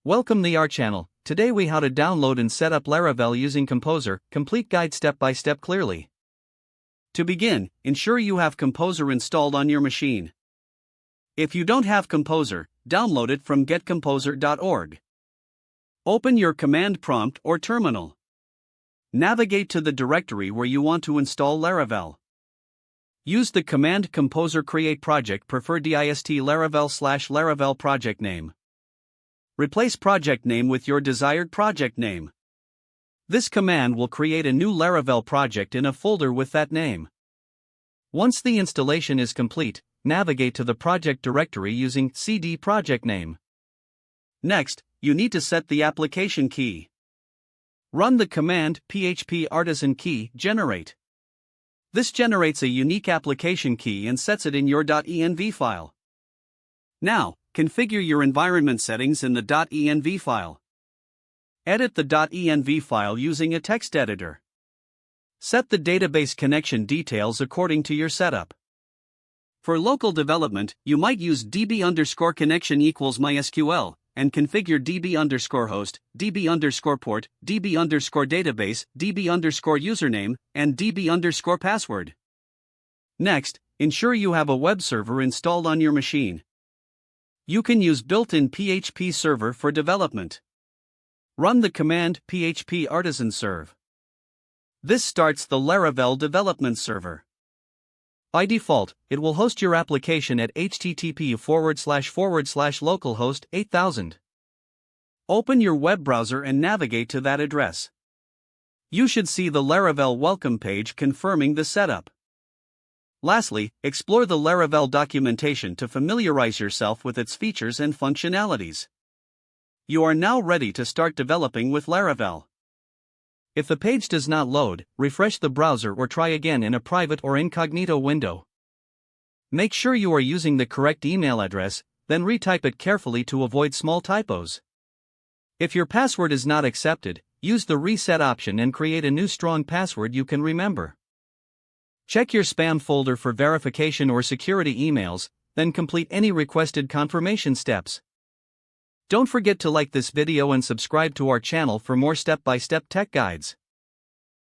Welcome to our channel. Today we how to download and set up Laravel using Composer, complete guide step by step clearly. To begin, ensure you have Composer installed on your machine. If you don't have Composer, download it from getcomposer.org. Open your command prompt or terminal. Navigate to the directory where you want to install Laravel. Use the command composer create project prefer dist Laravel/Laravel project name. Replace project name with your desired project name. This command will create a new Laravel project in a folder with that name. Once the installation is complete, navigate to the project directory using cd project name. Next, you need to set the application key. Run the command php artisan key generate. This generates a unique application key and sets it in your .env file. Now, configure your environment settings in the .env file. Edit the .env file using a text editor. Set the database connection details according to your setup. For local development, you might use db_connection equals MySQL, and configure db_host, db_port, db_database, db_username, and db_password. Next, ensure you have a web server installed on your machine. You can use built-in PHP server for development. Run the command php artisan serve. This starts the Laravel development server. By default, it will host your application at http://localhost 8000. Open your web browser and navigate to that address. You should see the Laravel welcome page confirming the setup. Lastly, explore the Laravel documentation to familiarize yourself with its features and functionalities. You are now ready to start developing with Laravel. If the page does not load, refresh the browser or try again in a private or incognito window. Make sure you are using the correct email address, then retype it carefully to avoid small typos. If your password is not accepted, use the reset option and create a new strong password you can remember. Check your spam folder for verification or security emails, then complete any requested confirmation steps. Don't forget to like this video and subscribe to our channel for more step-by-step tech guides.